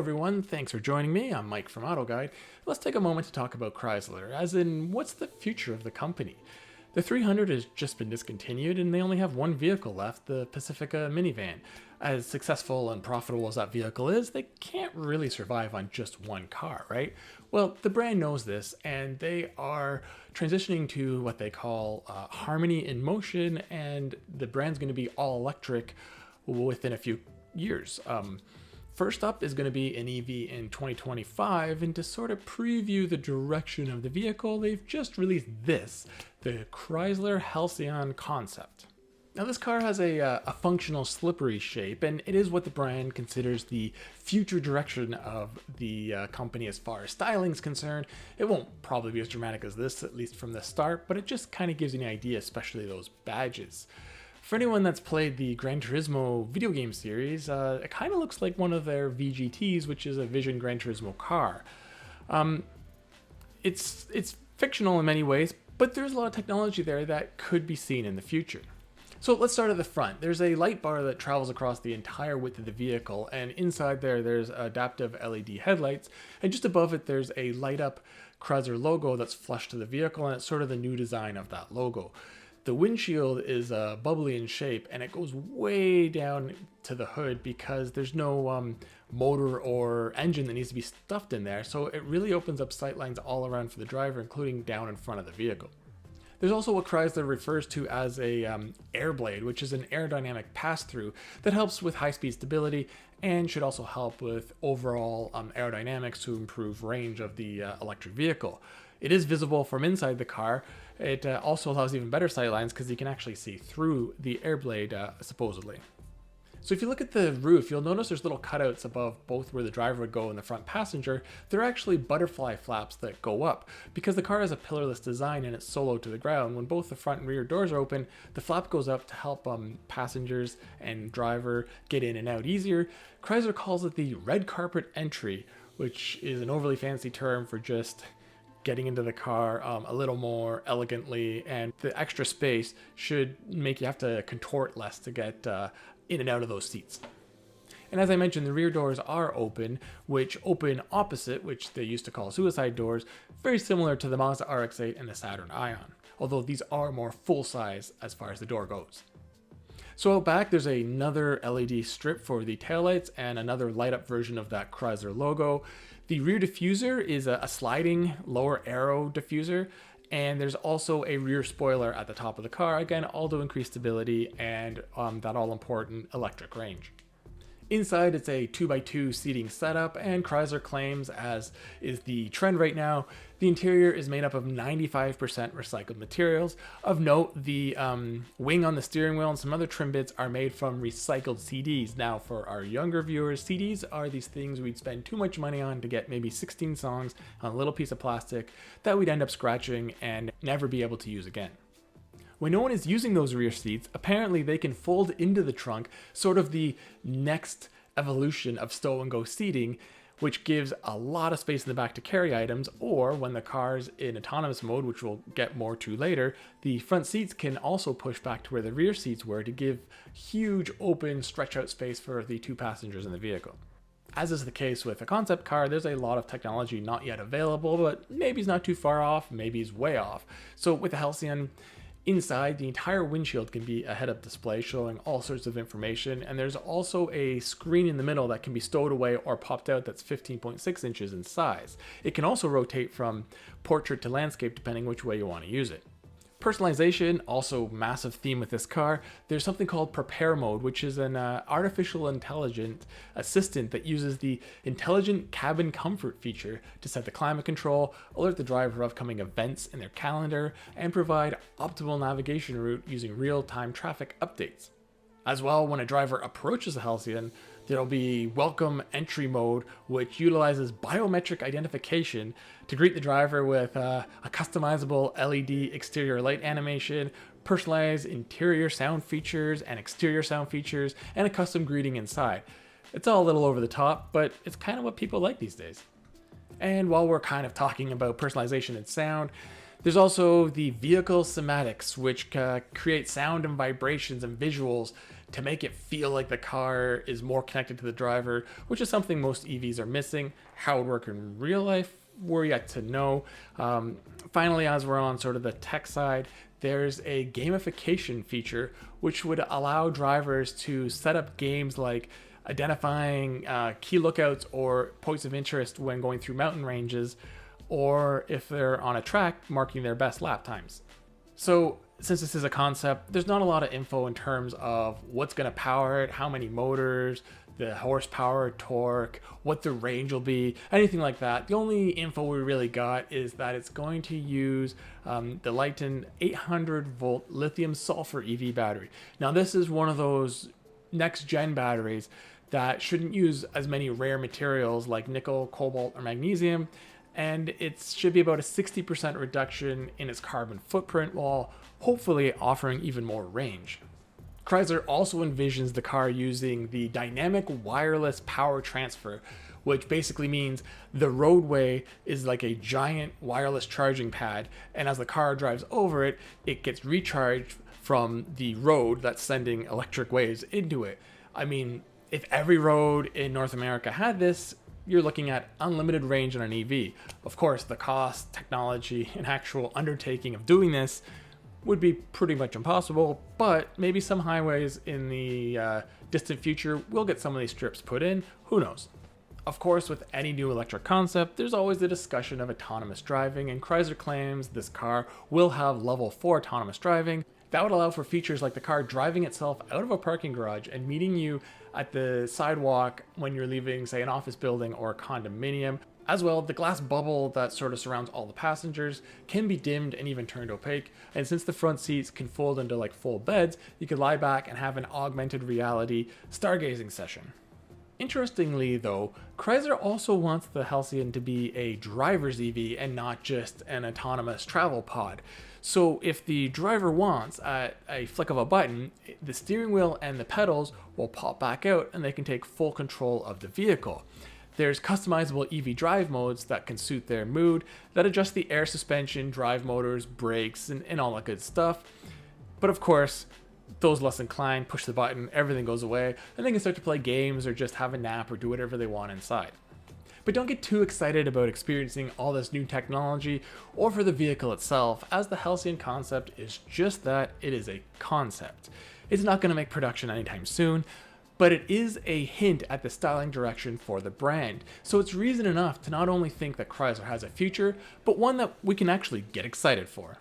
everyone, thanks for joining me. I'm Mike from AutoGuide. Let's take a moment to talk about Chrysler, as in what's the future of the company. The 300 has just been discontinued and they only have one vehicle left, the Pacifica minivan. As successful and profitable as that vehicle is, they can't really survive on just one car, right? Well, the brand knows this and they are transitioning to what they call Harmony in Motion, and the brand's going to be all electric within a few years. First up is going to be an EV in 2025, and to sort of preview the direction of the vehicle, they've just released this, the Chrysler Halcyon concept. Now this car has a functional slippery shape, and it is what the brand considers the future direction of the company as far as styling is concerned. It won't probably be as dramatic as this, at least from the start, but it just kind of gives you an idea, especially those badges. For anyone that's played the Gran Turismo video game series, it kind of looks like one of their VGTs, which is a Vision Gran Turismo car. It's fictional in many ways, but there's a lot of technology there that could be seen in the future. So let's start at the front. There's a light bar that travels across the entire width of the vehicle, and inside there's adaptive LED headlights, and just above it there's a light up Chrysler logo that's flush to the vehicle, and it's sort of the new design of that logo. The windshield is bubbly in shape, and it goes way down to the hood because there's no motor or engine that needs to be stuffed in there, so it really opens up sight lines all around for the driver, including down in front of the vehicle. There's also what Chrysler refers to as a air blade, which is an aerodynamic pass-through that helps with high-speed stability and should also help with overall aerodynamics to improve range of the electric vehicle. It is visible from inside the car. It also allows even better sight lines because you can actually see through the air blade, supposedly. So if you look at the roof, you'll notice there's little cutouts above both where the driver would go and the front passenger. They're actually butterfly flaps that go up. Because the car has a pillarless design and it's solo to the ground, when both the front and rear doors are open, the flap goes up to help passengers and driver get in and out easier. Chrysler calls it the red carpet entry, which is an overly fancy term for just getting into the car a little more elegantly, and the extra space should make you have to contort less to get in and out of those seats. And as I mentioned, the rear doors are open, which open opposite, which they used to call suicide doors, very similar to the Mazda RX-8 and the Saturn Ion, although these are more full size as far as the door goes. So out back, there's another LED strip for the taillights and another light up version of that Chrysler logo. The rear diffuser is a sliding lower arrow diffuser, and there's also a rear spoiler at the top of the car, again, all to increase stability and that all important electric range. Inside, it's a 2x2 seating setup, and Chrysler claims, as is the trend right now, the interior is made up of 95% recycled materials. Of note, the wing on the steering wheel and some other trim bits are made from recycled CDs. Now, for our younger viewers, CDs are these things we'd spend too much money on to get maybe 16 songs on a little piece of plastic that we'd end up scratching and never be able to use again. When no one is using those rear seats, apparently they can fold into the trunk, sort of the next evolution of stow and go seating, which gives a lot of space in the back to carry items, or when the car's in autonomous mode, which we'll get more to later, the front seats can also push back to where the rear seats were to give huge open stretch out space for the two passengers in the vehicle. As is the case with a concept car, there's a lot of technology not yet available, but maybe it's not too far off, maybe it's way off. So with the Halcyon, inside, the entire windshield can be a head-up display showing all sorts of information, and there's also a screen in the middle that can be stowed away or popped out that's 15.6 inches in size. It can also rotate from portrait to landscape depending which way you want to use it. Personalization, also massive theme with this car. There's something called Prepare Mode, which is an artificial intelligent assistant that uses the intelligent cabin comfort feature to set the climate control, alert the driver of coming events in their calendar, and provide optimal navigation route using real-time traffic updates. As well, when a driver approaches the Halcyon, there'll be welcome entry mode, which utilizes biometric identification to greet the driver with a customizable LED exterior light animation, personalized interior sound features and exterior sound features, and a custom greeting inside. It's all a little over the top, but it's kind of what people like these days. And while we're kind of talking about personalization and sound, There's also the vehicle somatics, which create sound and vibrations and visuals to make it feel like the car is more connected to the driver, which is something most EVs are missing. How it would work in real life, we're yet to know. Finally, as we're on sort of the tech side, there's a gamification feature which would allow drivers to set up games like identifying key lookouts or points of interest when going through mountain ranges, or if they're on a track, marking their best lap times. So since this is a concept, there's not a lot of info in terms of what's going to power it, how many motors, the horsepower, torque, what the range will be, anything like that. The only info we really got is that it's going to use the Lyten 800 volt lithium sulfur EV battery. Now this is one of those next gen batteries that shouldn't use as many rare materials like nickel, cobalt, or magnesium, and it should be about a 60% reduction in its carbon footprint while hopefully offering even more range. Chrysler also envisions the car using the dynamic wireless power transfer, which basically means the roadway is like a giant wireless charging pad, and as the car drives over it, it gets recharged from the road that's sending electric waves into it. I mean, if every road in North America had this, you're looking at unlimited range on an EV. Of course, the cost, technology, and actual undertaking of doing this would be pretty much impossible, but maybe some highways in the distant future will get some of these strips put in, who knows. Of course, with any new electric concept, there's always the discussion of autonomous driving, and Chrysler claims this car will have level 4 autonomous driving. That would allow for features like the car driving itself out of a parking garage and meeting you at the sidewalk when you're leaving, say, an office building or a condominium. As well, the glass bubble that sort of surrounds all the passengers can be dimmed and even turned opaque. And since the front seats can fold into like full beds, you could lie back and have an augmented reality stargazing session. Interestingly though, Chrysler also wants the Halcyon to be a driver's EV and not just an autonomous travel pod. So if the driver wants, at a flick of a button, the steering wheel and the pedals will pop back out and they can take full control of the vehicle. There's customizable EV drive modes that can suit their mood, that adjust the air suspension, drive motors, brakes, and all that good stuff. But of course, those less inclined push the button, everything goes away, and they can start to play games or just have a nap or do whatever they want inside. But don't get too excited about experiencing all this new technology or for the vehicle itself, as the Halcyon concept is just that, it is a concept. It's not going to make production anytime soon, but it is a hint at the styling direction for the brand. So it's reason enough to not only think that Chrysler has a future, but one that we can actually get excited for.